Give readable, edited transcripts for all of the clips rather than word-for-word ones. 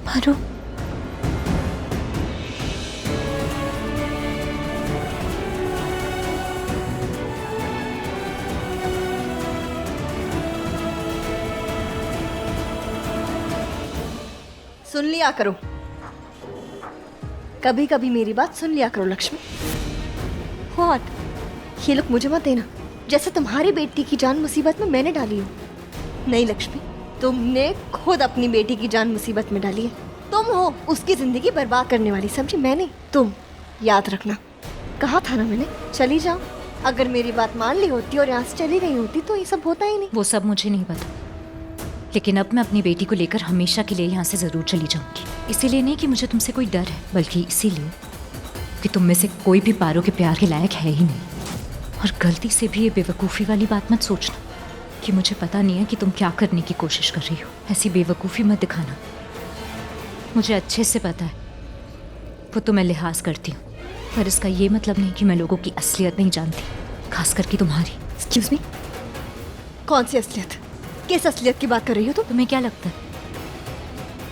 पारो, सुन लिया करो, कभी कभी मेरी बात सुन लिया करो लक्ष्मी। व्हाट? ये लोग मुझे मत देना, जैसे तुम्हारी बेटी की जान मुसीबत में मैंने डाली हो। नहीं लक्ष्मी, तुमने खुद अपनी बेटी की जान मुसीबत में डाली है। तुम हो उसकी जिंदगी बर्बाद करने वाली, समझी? मैंने, तुम याद रखना। कहा था ना मैंने, चली जाओ। अगर मेरी बात मान ली होती और यहाँ से चली गई होती तो ये सब होता ही नहीं। वो सब मुझे नहीं पता, लेकिन अब मैं अपनी बेटी को लेकर हमेशा के लिए यहाँ से जरूर चली जाऊंगी। इसीलिए नहीं कि मुझे तुमसे कोई डर है, बल्कि इसीलिए कि तुम में से कोई भी पारो के प्यार के लायक है ही नहीं। और गलती से भी ये बेवकूफ़ी वाली बात मत सोचना कि मुझे पता नहीं है कि तुम क्या करने की कोशिश कर रही हो। ऐसी बेवकूफ़ी मत दिखाना, मुझे अच्छे से पता है वो तो मैं लिहाज करती हूँ, पर इसका ये मतलब नहीं कि मैं लोगों की असलियत नहीं जानती, खास करके तुम्हारी। एक्सक्यूज मी, कौन सी असलियत? किस असलियत की बात कर रही हो तुम? तुम्हें क्या लगता है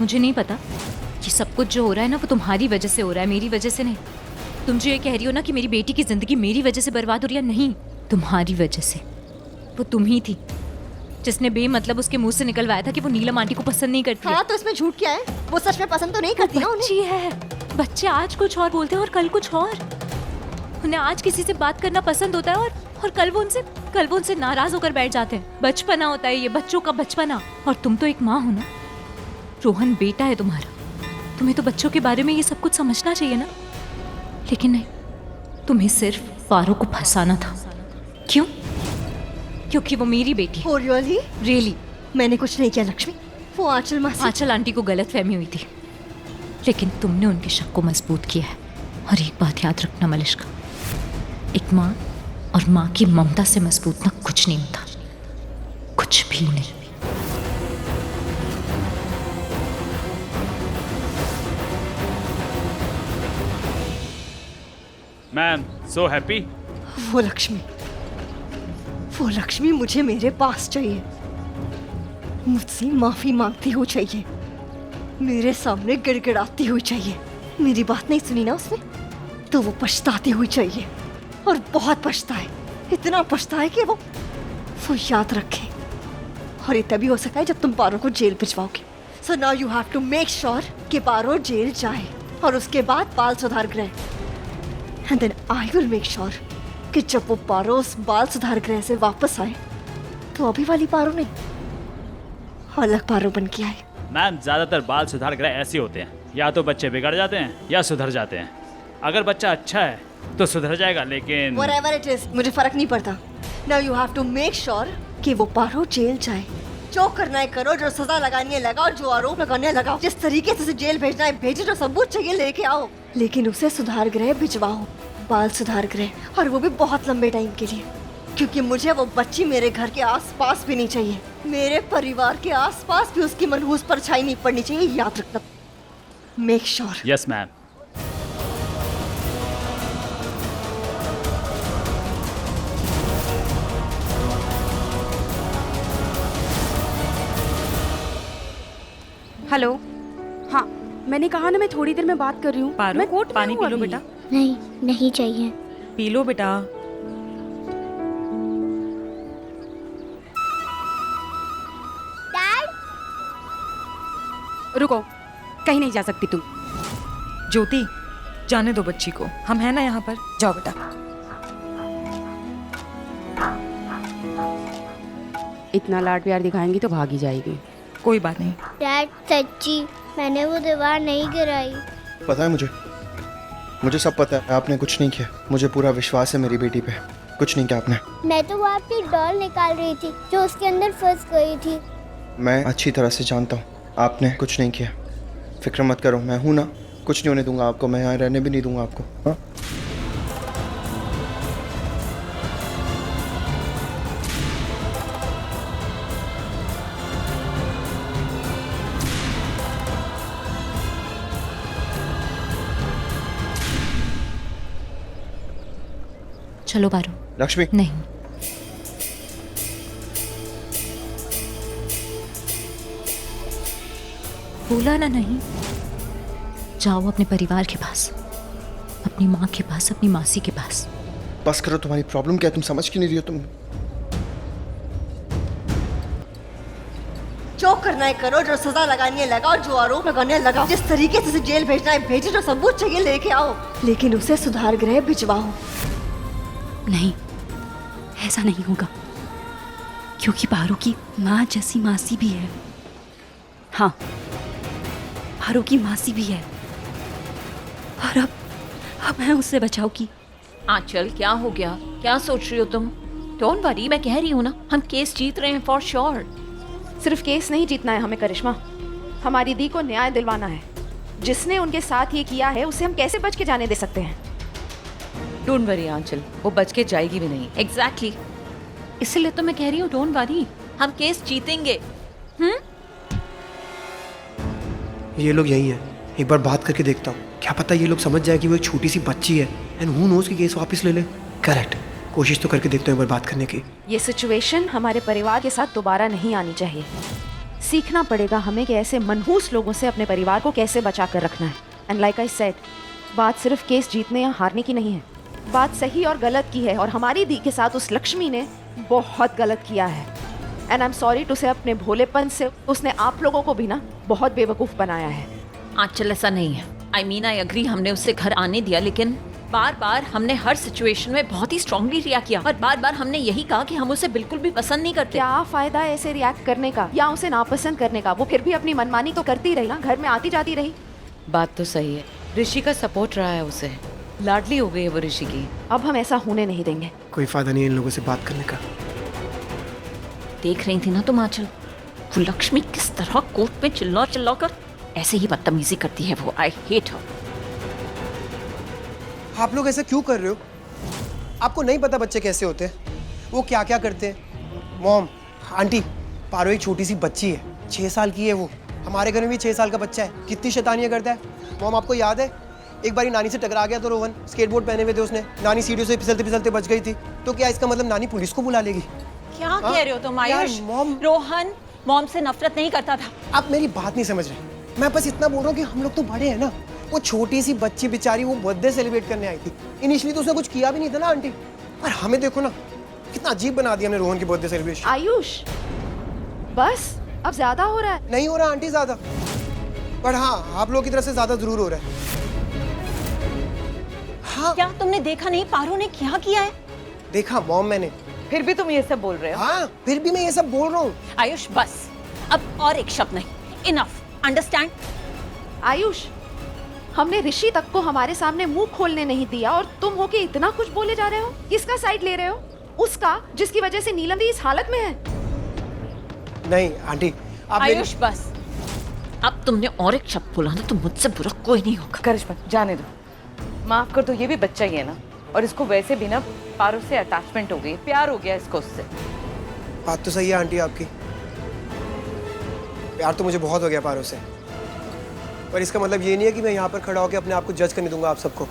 मुझे नहीं पता? ये सब कुछ जो हो रहा है ना, वो तुम्हारी वजह से हो रहा है, मेरी वजह से नहीं। तुम जो ये कह रही हो ना कि मेरी बेटी की जिंदगी मेरी वजह से बर्बाद हो रही है, नहीं, तुम्हारी वजह से। वो तुम ही थी जिसने बेमतलब उसके मुंह से निकलवाया था कि वो नीलम आंटी को पसंद नहीं करती। हाँ, तो इसमें झूठ क्या है? वो सच में पसंद तो नहीं करती ना उन्हें। बच्ची है, बच्चे आज कुछ और बोलते हैं और कल कुछ और। उन्हें आज किसी से बात करना पसंद होता है और कल वो उनसे नाराज होकर बैठ जाते हैं। बचपना होता है ये, बच्चों का बचपना। और तुम तो एक माँ हो ना, रोहन बेटा है तुम्हारा, तुम्हें तो बच्चों के बारे में ये सब कुछ समझना चाहिए ना। लेकिन नहीं, तुम्हें सिर्फ पारो को फंसाना था। क्यों? क्योंकि वो मेरी बेटी है। Oh, really? रियली मैंने कुछ नहीं किया लक्ष्मी। वो आंचल मासी। आंचल आंटी को गलतफहमी हुई थी, लेकिन तुमने उनके शक को मजबूत किया है। और एक बात याद रखना मलिश्का, एक माँ और माँ की ममता से मजबूत ना कुछ नहीं होता, कुछ भी नहीं। Ma'am, so happy. वो लक्ष्मी मुझे मेरे पास चाहिए, मुझसे माफी मांगती हुई चाहिए, मेरे सामने गिड़गिड़ाती हुई चाहिए। मेरी बात नहीं सुनी ना उसने, तो वो पछताती हुई चाहिए, और बहुत पछताए, इतना पछताए कि वो याद रखे। और ये तभी हो सकता है जब तुम पारो को जेल भिजवाओगे। So now you have to make sure कि पारो जेल जाए, और उसके बाद बाल सुधार गृह। And then I will make sure कि जब वो पारो उस बाल सुधार गृह से वापस आए तो अभी वाली पारो नहीं, अलग पारो बन के आए। मैम, ज्यादातर बाल सुधार गृह ऐसे होते हैं, या तो बच्चे बिगड़ जाते हैं या सुधर जाते हैं। अगर बच्चा अच्छा है तो सुधर जाएगा, लेकिन Whatever it is, मुझे फर्क नहीं पड़ता। Now you have to make sure कि वो पारो जेल जाए। जो करना है करो, जो सजा लगानी है लगाओ, जो आरोप लगाने है लगाओ, जिस तरीके से उसे जेल भेजना है भेजो, जो सबूत चाहिए लेके आओ, लेकिन उसे सुधार गृह भिजवाओ, बाल सुधार गृह, और वो भी बहुत लंबे टाइम के लिए। क्योंकि मुझे वो बच्ची मेरे घर के आसपास भी नहीं चाहिए, मेरे परिवार के आसपास भी उसकी मनहूस परछाई नहीं पड़नी चाहिए, याद रखना। Make sure. Yes ma'am. Hello. हाँ, मैंने कहा ना मैं थोड़ी देर में बात कर रही हूँ। पारो, मैं कोर्ट में पानी हूँ पी लो अभी। बेटा। नहीं, नहीं चाहिए। पी लो बेटा। रुको, कहीं नहीं जा सकती तुम। ज्योति, जाने दो बच्ची को, हम हैं ना यहाँ पर। जाओ बेटा। इतना लाड प्यार दिखाएंगी तो भागी जाएगी। कोई बात नहीं। डैड, सच्ची मैंने वो दीवार नहीं गिराई। पता है मुझे सब पता है। आपने कुछ नहीं किया, मुझे पूरा विश्वास है मेरी बेटी पे। कुछ नहीं किया आपने। मैं तो वो आपकी डॉल निकाल रही थी जो उसके अंदर फंस गई थी। मैं अच्छी तरह से जानता हूँ आपने कुछ नहीं किया। फिक्र मत करो, मैं हूँ ना, कुछ नहीं होने दूंगा आपको। मैं यहाँ रहने भी नहीं दूंगा आपको। हाँ, चलो पारो। लक्ष्मी, नहीं, बोला ना नहीं। जाओ अपने परिवार के पास, अपनी माँ के पास, अपनी मासी के पास। बस करो, तुम्हारी प्रॉब्लम क्या है? तुम समझ क्यों नहीं रही हो? तुम जो करना है करो, जो सजा लगानी है लगाओ, जो आरोप लगाने है लगाओ, जिस तरीके से जेल भेजना है भेजो, जो सबूत चाहिए लेके आओ, लेकिन उसे सुधार गृह भिजवाओ। नहीं, ऐसा नहीं होगा, क्योंकि पारू की माँ जैसी मासी भी है। हाँ, पारू की मासी भी है, और अब मैं उससे बचाव की। आंचल, क्या हो गया? क्या सोच रही हो तुम? डोंट वरी, मैं कह रही हूँ ना, हम केस जीत रहे हैं फॉर श्योर। सिर्फ केस नहीं जीतना है हमें करिश्मा, हमारी दी को न्याय दिलवाना है। जिसने उनके साथ ये किया है उसे हम कैसे बच के जाने दे सकते हैं? डोंट वरी आंचल, वो बच के जाएगी भी नहीं। एग्जैक्टली, इसलिए तो मैं कह रही हूँ डोंट वरी, हम केस जीतेंगे। ये लोग यही है, एक बार बात करके देखता हूँ, क्या पता ये लोग समझ जाए कि वो एक छोटी सी बच्ची है एंड हु नोस कि केस वापस ले ले। करेक्ट, कोशिश तो करके देखता हूँ एक बार बात करने की। ये सिचुएशन हमारे परिवार के साथ दोबारा नहीं आनी चाहिए। सीखना पड़ेगा हमें कि ऐसे मनहूस लोगों से अपने परिवार को कैसे बचा कर रखना है। एंड लाइक आई सेड, बात सिर्फ केस जीतने या हारने की नहीं है, बात सही और गलत की है, और हमारी दी के साथ उस लक्ष्मी ने बहुत गलत किया है। And I am sorry to say, अपने भोलेपन से उसने आप लोगों को भी ना बहुत बेवकूफ़ बनाया है। आंचल, ऐसा नहीं है। आई मीन आई अग्री, हमने उससे घर आने दिया, लेकिन बार बार हमने हर सिचुएशन में बहुत ही स्ट्रांगली रिएक्ट किया, और बार बार हमने यही कहा कि हम उसे बिल्कुल भी पसंद नहीं करते। क्या फायदा ऐसे रिएक्ट करने का या उसे नापसंद करने का? वो फिर भी अपनी मनमानी तो करती रही ना, घर में आती जाती रही। बात तो सही है, ऋषि का सपोर्ट रहा है उसे, लाडली हो गई है वो ऋषि की। अब हम ऐसा होने नहीं देंगे। कोई फायदा नहीं है इन लोगों से बात करने का। देख रही थी ना तुम आंचल, वो लक्ष्मी किस तरह कोर्ट में चिल्ला चिल्ला कर ऐसे ही बदतमीजी करती है वो। I hate her. आप लोग ऐसा क्यों कर रहे हो? आपको नहीं पता बच्चे कैसे होते हैं, वो क्या क्या करते हैं। मॉम, आंटी, पारो एक छोटी सी बच्ची है, 6 साल की है वो। हमारे घर में भी 6 साल का बच्चा है, कितनी शैतानियाँ करता है। मॉम, आपको याद है एक बारी नानी से टकरा गया तो रोहन, स्केटबोर्ड पहने हुए थे उसने, नानी सीढ़ियों से फिसलते फिसलते बच गई थी। तो क्या इसका मतलब नानी पुलिस को बुला लेगी? क्या कह रहे हो तुम आयुष? मॉम, रोहन मॉम से नफरत नहीं करता था। आप मेरी बात नहीं समझ रहे। मैं बस इतना बोल रहा हूँ कि हम लोग तो बड़े हैं ना। वो छोटी सी बच्ची बेचारी वो बर्थडे सेलिब्रेट करने आई थी। इनिशियली तो उसने कुछ किया भी नहीं था ना आंटी, पर हमें देखो ना कितना अजीब बना दिया हमने रोहन की बर्थडे सेलिब्रेशन। आयुष, बस अब ज्यादा हो रहा है। नहीं हो रहा आंटी ज्यादा, पर हाँ आप लोगों की तरफ से ज्यादा जरूर हो रहा है। हाँ, क्या तुमने देखा नहीं पारो ने क्या किया है? देखा मॉम मैंने। फिर भी तुम ये सब बोल रहे हो? हाँ, फिर भी मैं ये सब बोल रहा हूँ। आयुष बस, अब और एक शब्द नहीं, इनफ, अंडरस्टैंड? आयुष, हमने ऋषि तक को हमारे सामने मुंह खोलने नहीं दिया, और तुम हो के इतना कुछ बोले जा रहे हो। किसका साइड ले रहे हो? उसका जिसकी वजह से नीलम दी इस हालत में है। नहीं आंटी, आप आयुष बस, अब तुमने और एक शब्द बोला ना तो मुझसे बुरा कोई नहीं होगा। करिश्मा जाने दो, माफ कर दो, ये भी बच्चा ही है ना, और इसको वैसे भी ना पारो से अटैचमेंट हो गई, प्यार हो गया इसको उससे। बात तो सही है आंटी आपकी, प्यार तो मुझे बहुत हो गया पारो से, पर इसका मतलब ये नहीं है कि मैं यहाँ पर खड़ा होकर अपने आप को जज करने दूंगा आप सबको।